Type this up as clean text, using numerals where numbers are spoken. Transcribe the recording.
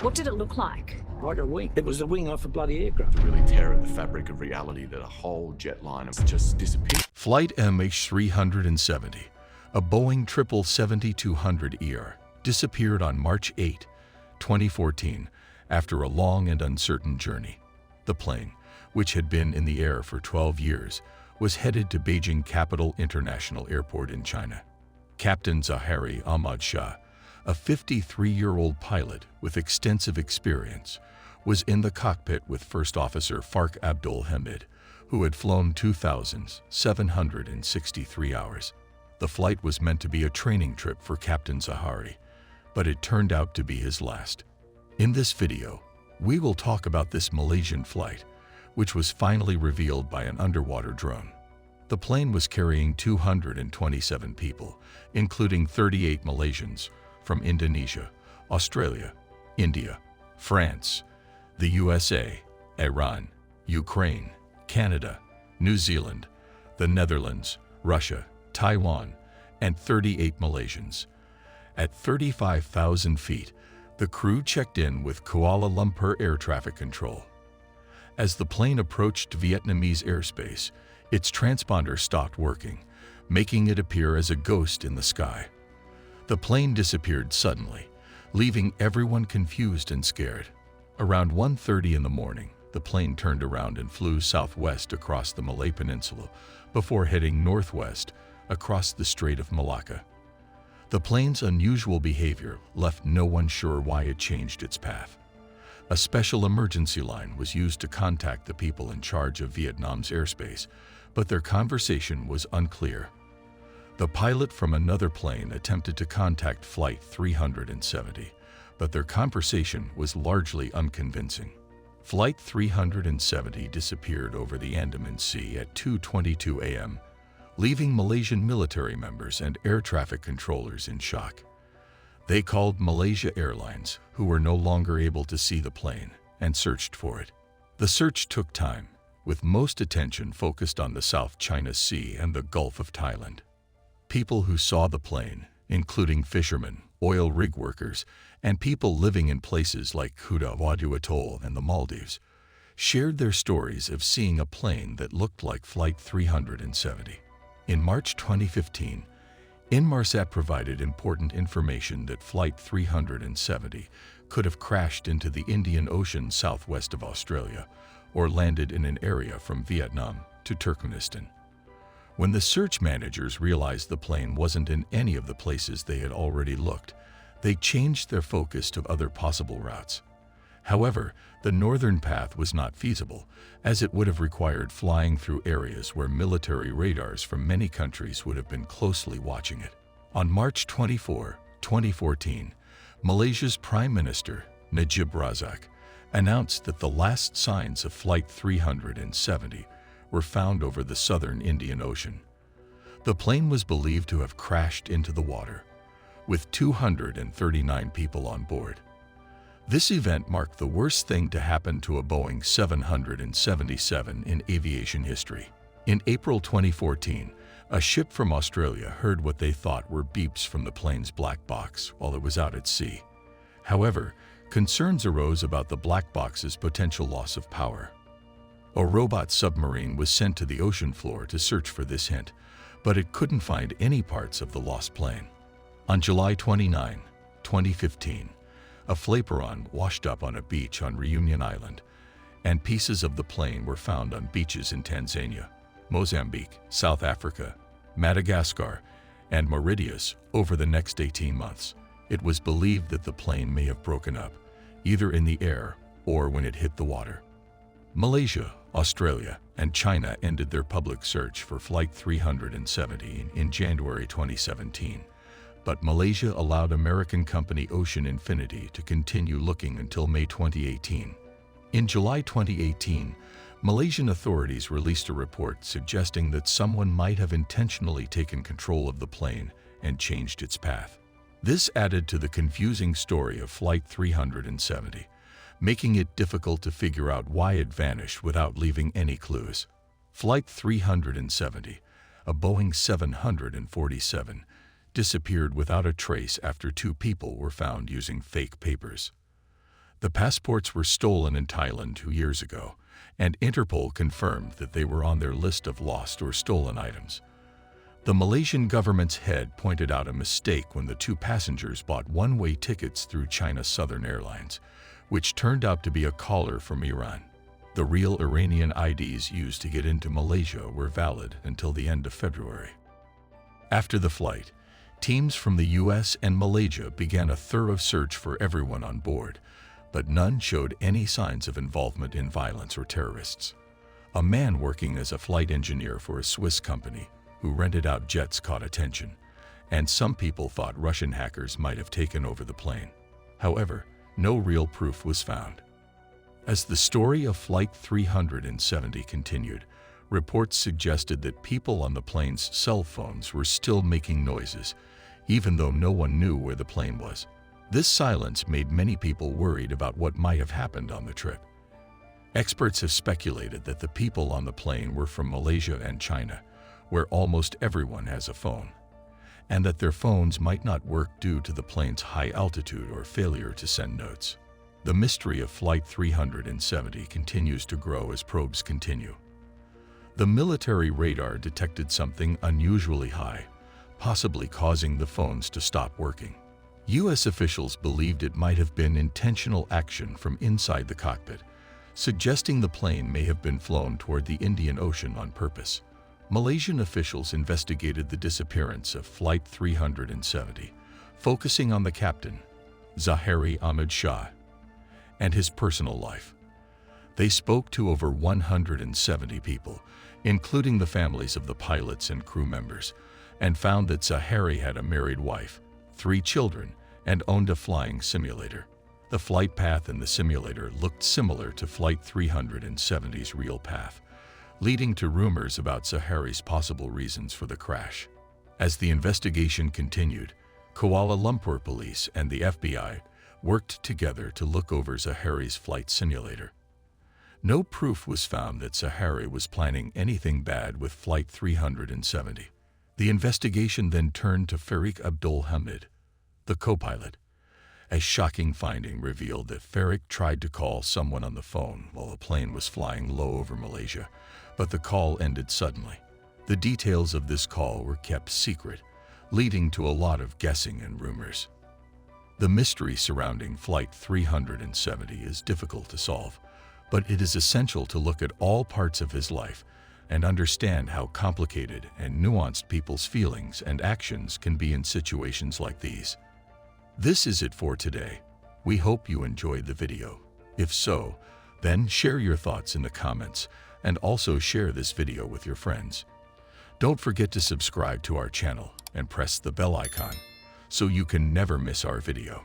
What did it look like? Like a wing. It was the wing off a bloody aircraft. To really tear at the fabric of reality that a whole jet liner just disappeared. Flight MH370, a Boeing 777-200ER, disappeared on March 8, 2014, after a long and uncertain journey. The plane, which had been in the air for 12 years, was headed to Beijing Capital International Airport in China. Captain Zahari Ahmad Sha, a 53-year-old pilot with extensive experience, was in the cockpit with First Officer Fark Abdul Hamid, who had flown 2,763 hours. The flight was meant to be a training trip for Captain Zahari, but it turned out to be his last. In this video, we will talk about this Malaysian flight, which was finally revealed by an underwater drone. The plane was carrying 227 people, including 38 Malaysians, from Indonesia, Australia, India, France, the USA, Iran, Ukraine, Canada, New Zealand, the Netherlands, Russia, Taiwan, and 38 Malaysians. At 35,000 feet, the crew checked in with Kuala Lumpur Air Traffic Control. As the plane approached Vietnamese airspace, its transponder stopped working, making it appear as a ghost in the sky. The plane disappeared suddenly, leaving everyone confused and scared. Around 1:30 in the morning, the plane turned around and flew southwest across the Malay Peninsula before heading northwest across the Strait of Malacca. The plane's unusual behavior left no one sure why it changed its path. A special emergency line was used to contact the people in charge of Vietnam's airspace, but their conversation was unclear. The pilot from another plane attempted to contact Flight 370, but their conversation was largely unconvincing. Flight 370 disappeared over the Andaman Sea at 2:22 a.m., leaving Malaysian military members and air traffic controllers in shock. They called Malaysian Airlines, who were no longer able to see the plane, and searched for it. The search took time, with most attention focused on the South China Sea and the Gulf of Thailand. People who saw the plane, including fishermen, oil rig workers, and people living in places like Kuta Wadu Atoll and the Maldives, shared their stories of seeing a plane that looked like Flight 370. In March 2015, Inmarsat provided important information that Flight 370 could have crashed into the Indian Ocean southwest of Australia or landed in an area from Vietnam to Turkmenistan. When the search managers realized the plane wasn't in any of the places they had already looked, they changed their focus to other possible routes. However, the northern path was not feasible, as it would have required flying through areas where military radars from many countries would have been closely watching it. On March 24, 2014, Malaysia's Prime Minister, Najib Razak, announced that the last signs of Flight 370 were found over the southern Indian Ocean. The plane was believed to have crashed into the water, with 239 people on board. This event marked the worst thing to happen to a Boeing 777 in aviation history. In April 2014, a ship from Australia heard what they thought were beeps from the plane's black box while it was out at sea. However, concerns arose about the black box's potential loss of power. A robot submarine was sent to the ocean floor to search for this hint, but it couldn't find any parts of the lost plane. On July 29, 2015, a flaperon washed up on a beach on Reunion Island, and pieces of the plane were found on beaches in Tanzania, Mozambique, South Africa, Madagascar, and Mauritius over the next 18 months. It was believed that the plane may have broken up, either in the air or when it hit the water. Malaysia, Australia, and China ended their public search for Flight 370 in January 2017, but Malaysia allowed American company Ocean Infinity to continue looking until May 2018. In July 2018, Malaysian authorities released a report suggesting that someone might have intentionally taken control of the plane and changed its path. This added to the confusing story of Flight 370, making it difficult to figure out why it vanished without leaving any clues. Flight 370, a Boeing 747, disappeared without a trace after 2 people were found using fake papers. The passports were stolen in Thailand 2 years ago, and Interpol confirmed that they were on their list of lost or stolen items. The Malaysian government's head pointed out a mistake when the two passengers bought one-way tickets through China Southern Airlines, which turned out to be a caller from Iran. The real Iranian IDs used to get into Malaysia were valid until the end of February. After the flight, teams from the US and Malaysia began a thorough search for everyone on board, but none showed any signs of involvement in violence or terrorists. A man working as a flight engineer for a Swiss company who rented out jets caught attention, and some people thought Russian hackers might have taken over the plane. However, no real proof was found. As the story of Flight 370 continued, reports suggested that people on the plane's cell phones were still making noises, even though no one knew where the plane was. This silence made many people worried about what might have happened on the trip. Experts have speculated that the people on the plane were from Malaysia and China, where almost everyone has a phone, and that their phones might not work due to the plane's high altitude or failure to send notes. The mystery of Flight 370 continues to grow as probes continue. The military radar detected something unusually high, possibly causing the phones to stop working. U.S. officials believed it might have been intentional action from inside the cockpit, suggesting the plane may have been flown toward the Indian Ocean on purpose. Malaysian officials investigated the disappearance of Flight 370, focusing on the captain, Zahari Ahmad Sha, and his personal life. They spoke to over 170 people, including the families of the pilots and crew members, and found that Zahari had a married wife, 3 children, and owned a flying simulator. The flight path in the simulator looked similar to Flight 370's real path, leading to rumors about Zahari's possible reasons for the crash. As the investigation continued, Kuala Lumpur police and the FBI worked together to look over Zahari's flight simulator. No proof was found that Zahari was planning anything bad with Flight 370. The investigation then turned to Abdul Hamid, the co-pilot. A shocking finding revealed that Fark tried to call someone on the phone while the plane was flying low over Malaysia, but the call ended suddenly. The details of this call were kept secret, leading to a lot of guessing and rumors. The mystery surrounding Flight 370 is difficult to solve, but it is essential to look at all parts of his life and understand how complicated and nuanced people's feelings and actions can be in situations like these. This is it for today. We hope you enjoyed the video. If so, then share your thoughts in the comments and also share this video with your friends. Don't forget to subscribe to our channel and press the bell icon so you can never miss our video.